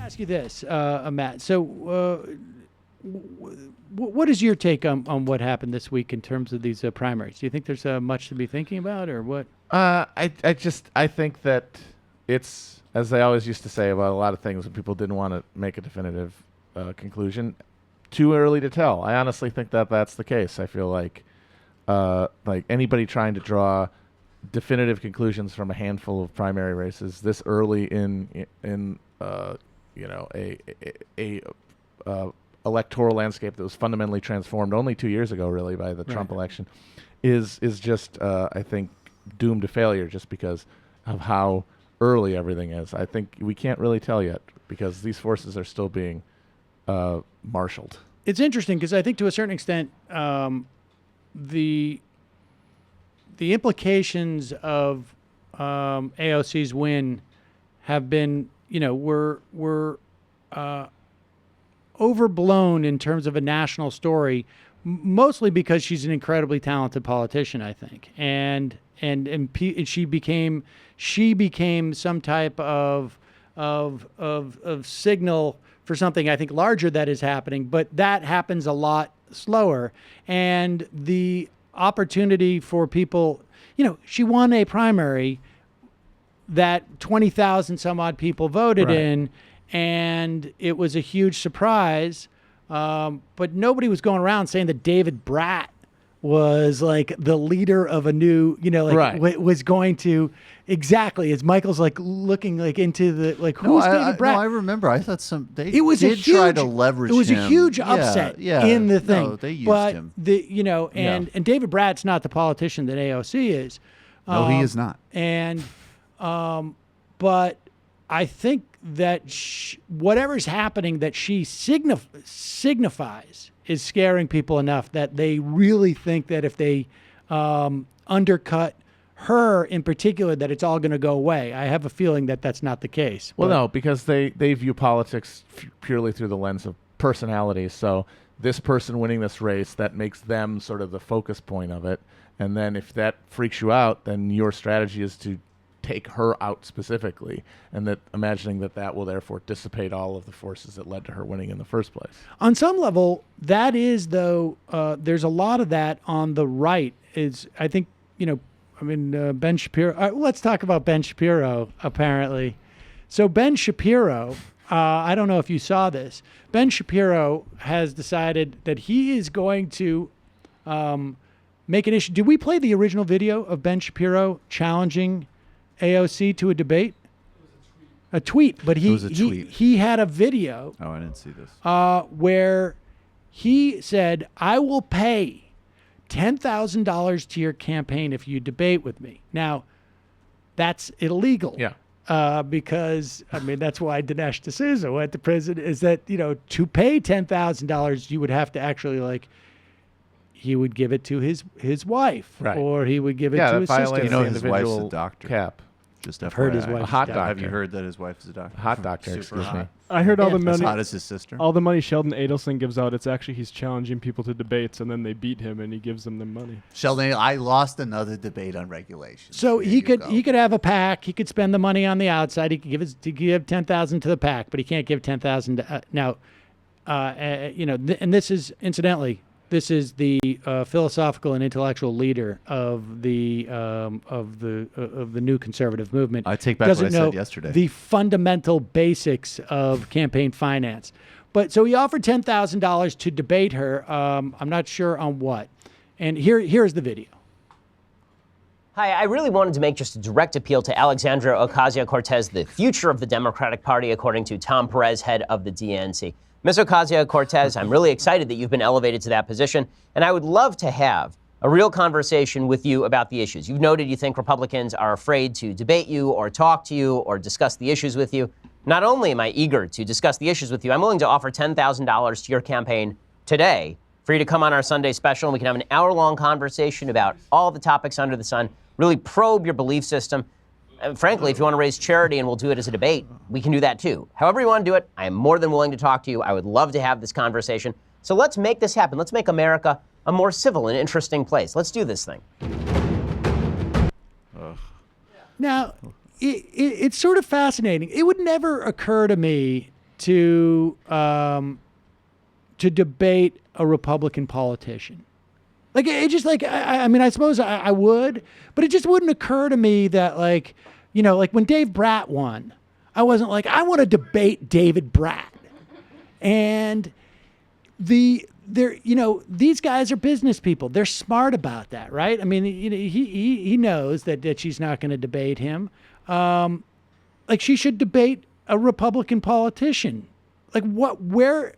ask you this, Matt. So, what is your take on what happened this week in terms of these primaries? Do you think there's much to be thinking about, or what? I think that it's, as I always used to say about a lot of things when people didn't want to make a definitive conclusion, too early to tell. I honestly think that that's the case. I feel like anybody trying to draw definitive conclusions from a handful of primary races this early in electoral landscape that was fundamentally transformed only 2 years ago, really, by the Trump election, is just I think doomed to failure just because of how early everything is. I think we can't really tell yet because these forces are still being marshaled. It's interesting because I think to a certain extent, the implications of AOC's win have been, were overblown in terms of a national story, mostly because she's an incredibly talented politician, I think, and she became some type of signal for something I think larger that is happening, but that happens a lot slower. And the opportunity for people, she won a primary that 20,000 some odd people voted in, and it was a huge surprise. But nobody was going around saying that David Brat was like the leader of a new, was going to as Michael's like looking like into the who's David Brat? No, I remember. I thought it was did try to leverage him. It was a huge upset in the thing. No, they used him. And David Brat's not the politician that AOC is. No, he is not. And but I think that whatever's happening that she signifies is scaring people enough that they really think that if they undercut her in particular, that it's all going to go away. I have a feeling that that's not the case. Well, no, because they view politics purely through the lens of personality. So this person winning this race, that makes them sort of the focus point of it. And then if that freaks you out, then your strategy is to take her out specifically, and that imagining that will therefore dissipate all of the forces that led to her winning in the first place. On some level, that is, though, there's a lot of that on the right. I think, Ben Shapiro. Let's talk about Ben Shapiro, apparently. So Ben Shapiro, I don't know if you saw this. Ben Shapiro has decided that he is going to make an issue. Did we play the original video of Ben Shapiro challenging AOC to a debate? A tweet, but he had a video. Oh, I didn't see this. Where he said, "I will pay $10,000 to your campaign if you debate with me." Now, that's illegal. Yeah. Because that's why Dinesh D'Souza went to prison. Is that to pay $10,000, you would have to actually he would give it to his wife, right, or he would give it to his sister. His wife's a doctor. Cap. Just I've heard his wife. A hot doctor. Have you heard that his wife is a doctor? Hot doctor, excuse me. I heard all the money. As hot as his sister. All the money Sheldon Adelson gives out, it's actually he's challenging people to debates, and then they beat him, and he gives them the money. Sheldon, I lost another debate on regulation. So he could have a PAC. He could spend the money on the outside. He could give $10,000 to the PAC, but he can't give $10,000 now. And this is incidentally. This is the philosophical and intellectual leader of the new conservative movement. I take back what I said yesterday. The fundamental basics of campaign finance. But so he offered $10,000 to debate her. I'm not sure on what. And here's the video. Hi, I really wanted to make just a direct appeal to Alexandria Ocasio-Cortez, the future of the Democratic Party, according to Tom Perez, head of the DNC. Ms. Ocasio-Cortez, I'm really excited that you've been elevated to that position, and I would love to have a real conversation with you about the issues. You've noted you think Republicans are afraid to debate you or talk to you or discuss the issues with you. Not only am I eager to discuss the issues with you, I'm willing to offer $10,000 to your campaign today for you to come on our Sunday special, and we can have an hour-long conversation about all the topics under the sun, really probe your belief system. Frankly, if you want to raise charity and we'll do it as a debate, we can do that too. However you want to do it, I am more than willing to talk to you. I would love to have this conversation. So let's make this happen. Let's make America a more civil and interesting place. Let's do this thing. Now, it's sort of fascinating. It would never occur to me to debate a Republican politician. Like it just like I mean I suppose I would, but it just wouldn't occur to me that like like when Dave Bratt won, I wasn't like I want to debate David Bratt, and these guys are business people. They're smart about that, right? I mean he knows that she's not going to debate him. Like she should debate a Republican politician. Like where?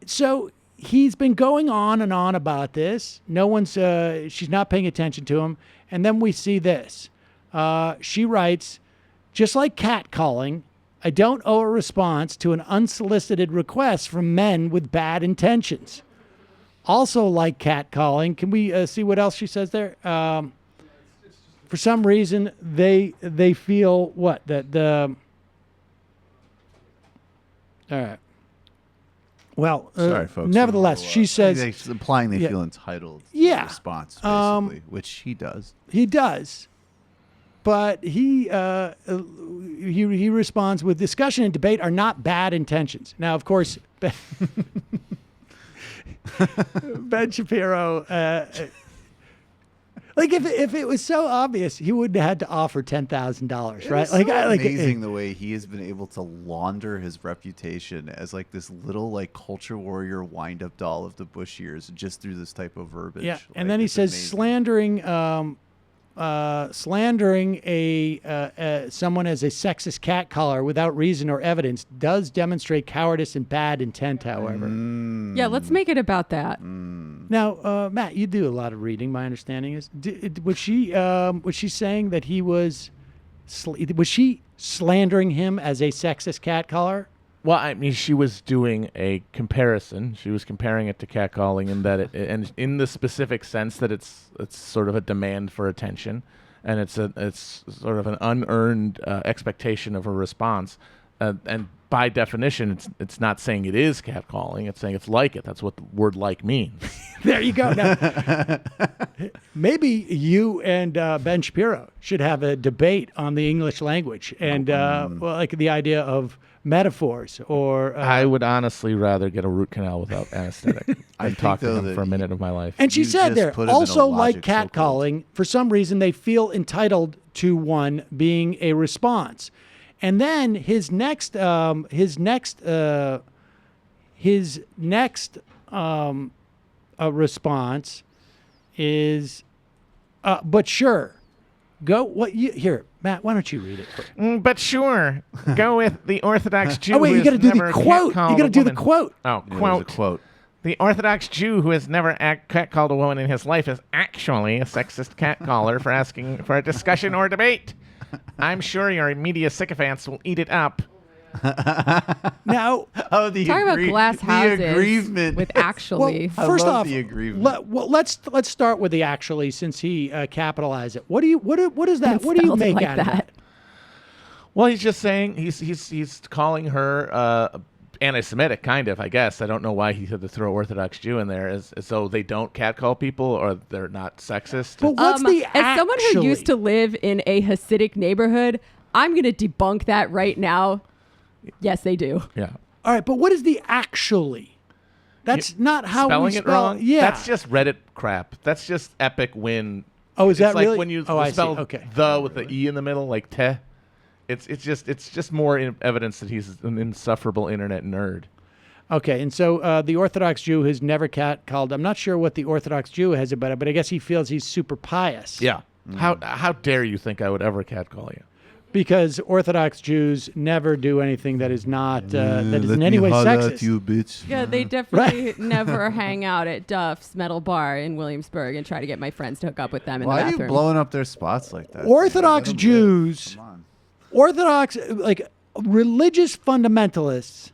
So. He's been going on and on about this. No one's, she's not paying attention to him. And then we see this. She writes, just like catcalling, I don't owe a response to an unsolicited request from men with bad intentions. Also like catcalling, can we see what else she says there? For some reason, they feel what? That the, all right. Well, sorry, folks. nevertheless, she says... She's implying they feel entitled to a response, basically, which he does. He does. But he responds with, discussion and debate are not bad intentions. Now, of course, Ben Shapiro... like if it was so obvious, he wouldn't have had to offer $10,000, right? It's amazing the way he has been able to launder his reputation as like this little like culture warrior wind-up doll of the Bush years just through this type of verbiage. Yeah, and Like, then he it's says amazing. slandering someone as a sexist catcaller without reason or evidence does demonstrate cowardice and bad intent. However, yeah, let's make it about that. Now, Matt, you do a lot of reading. My understanding is, was she saying that he was she slandering him as a sexist catcaller? Well, I mean, she was doing a comparison. She was comparing it to catcalling in that, and in the specific sense that it's sort of a demand for attention, and it's sort of an unearned expectation of a response, and by definition, it's not saying it is catcalling. It's saying it's like it. That's what the word "like" means. There you go. Now, maybe you and Ben Shapiro should have a debate on the English language and like the idea of metaphors or I would honestly rather get a root canal without anesthetic than talk to him for a minute of my life. And she You said just there, put him in a also like logic so-called. catcalling, for some reason they feel entitled to one being a response. And then his next response is, but sure, go what you here, Matt. Why don't you read it? But sure, go with the Orthodox Jew. Oh wait, you got to do the never quote. You catcalled got to a do the woman. quote. Oh, Yeah, quote. there's a quote. The Orthodox Jew who has never catcalled a woman in his life is actually a sexist catcaller for asking for a discussion or debate. I'm sure your media sycophants will eat it up. Now, Oh, the Talk about glass houses the aggrievement. with well, actually. first love off, the aggrievement. let's start with the actually, since he capitalized it. What is that? and What do you spelled it make like out of that? Well, he's just saying he's calling her anti-Semitic, kind of. I guess I don't know why he had to throw Orthodox Jew in there, as though they don't catcall people or they're not sexist. But what's the as someone who actually? used to live in a Hasidic neighborhood, I'm going to debunk that right now. Yes, they do. Yeah. All right, but what is the actually? That's not how Spelling we it spell. wrong? Yeah, That's just Reddit crap. That's just epic win. Oh, is that it's like really? when you Oh, I see. spell Okay. the with the E in the middle, like te. It's just more evidence that he's an insufferable internet nerd. Okay, and so the Orthodox Jew has never catcalled. I'm not sure what the Orthodox Jew has about it, but I guess he feels he's super pious. Yeah. How dare you think I would ever catcall you? Because Orthodox Jews never do anything that is not that is in any way sexist. you, bitch. Yeah, they definitely never hang out at Duff's Metal Bar in Williamsburg and try to get my friends to hook up with them in Why the are you bathroom. blowing up their spots like that? Orthodox Let 'em Jews, live. Come on. Orthodox, like religious fundamentalists,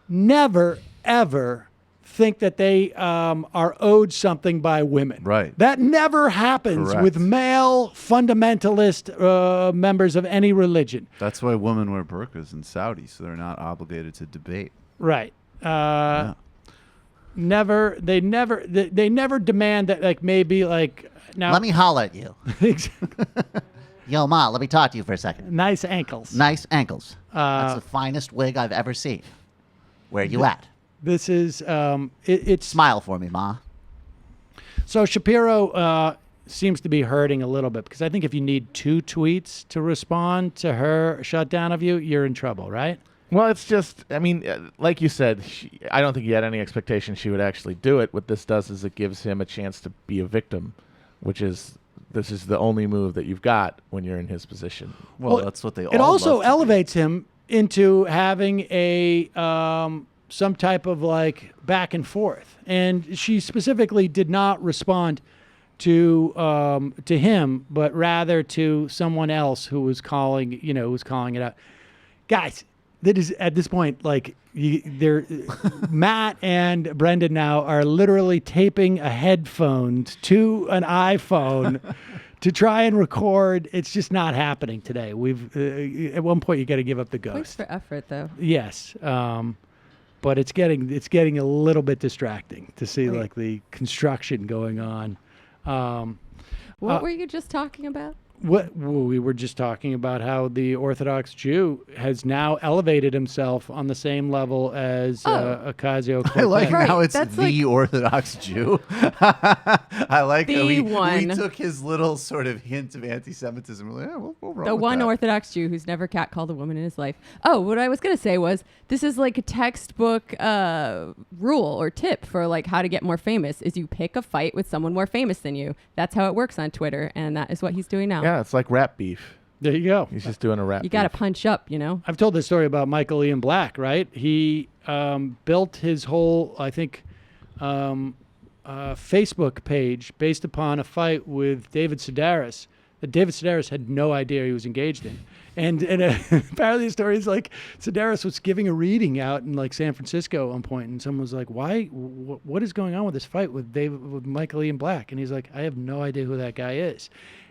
never ever think that they are owed something by women. Right. That never happens Correct. with male fundamentalist members of any religion. That's why women wear burqas in Saudi, so they're not obligated to debate. Right. Yeah. They never demand that, like, maybe like now. Let me holler at you. Exactly. Yo, Ma, let me talk to you for a second. Nice ankles. Nice ankles. That's the finest wig I've ever seen. Where you at? This is it's Smile for me, Ma. so Shapiro seems to be hurting a little bit because I think if you need 2 tweets to respond to her shutdown of you, you're in trouble, right? Well, it's just, I mean, like you said, I don't think he had any expectation she would actually do it. What this does is it gives him a chance to be a victim, which is, this is the only move that you've got when you're in his position. Well, that's what they all It also love to do. elevates him into having a some type of like back and forth. And she specifically did not respond to him, but rather to someone else who was calling it out. Guys, that is at this point like they're Matt and Brendan now are literally taping a headphone to an iPhone to try and record. It's just not happening today. We've at one point you got to give up the Thanks ghost. for effort, though. Yes, but it's getting a little bit distracting to see like the construction going on. What were you just talking about? We were just talking about how the Orthodox Jew has now elevated himself on the same level as Ocasio-Cortez. I like Right, how it's that's the like- Orthodox Jew. I like The how we one. took his little sort of hint of anti-Semitism. We're like, yeah, we'll roll The with one that. Orthodox Jew who's never catcalled a woman in his life. Oh, what I was going to say was this is like a textbook rule or tip for like how to get more famous is you pick a fight with someone more famous than you. That's how it works on Twitter, and that is what he's doing now. Yeah, it's like rap beef. There you go. He's just doing a rap You got to beef. punch up, you know? I've told this story about Michael Ian Black, right? He built his whole, I think, Facebook page based upon a fight with David Sedaris that David Sedaris had no idea he was engaged in. And apparently the story is like Sedaris was giving a reading out in like San Francisco at one point, and someone was like, "Why? What is going on with this fight with Michael Ian Black?" And he's like, "I have no idea who that guy is."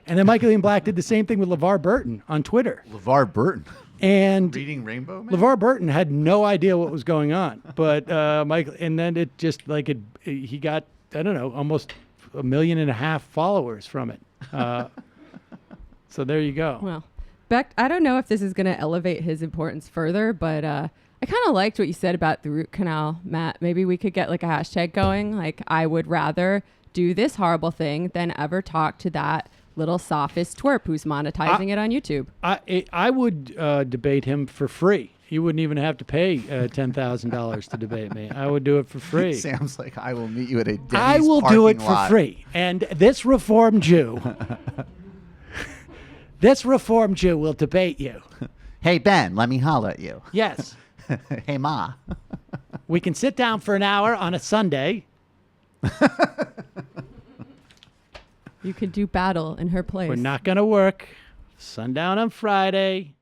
And then Michael Ian Black did the same thing with LeVar Burton on Twitter. LeVar Burton. And Reading Rainbow Man? LeVar Burton had no idea what was going on, but Michael, and then it just like he got, I don't know, almost 1.5 million followers from it. So there you go. Well, Beck, I don't know if this is going to elevate his importance further, but I kind of liked what you said about the root canal, Matt. Maybe we could get like a hashtag going. Like, I would rather do this horrible thing than ever talk to that little sophist twerp who's monetizing it on YouTube. I would debate him for free. You wouldn't even have to pay $10,000 to debate me. I would do it for free. Sam's like, I will meet you at a Denny's I will do it parking lot. for free. And this Reform Jew, will debate you. Hey, Ben, let me holler at you. Yes. Hey, Ma. We can sit down for an hour on a Sunday. You could do battle in her place. We're not going to work. Sundown on Friday.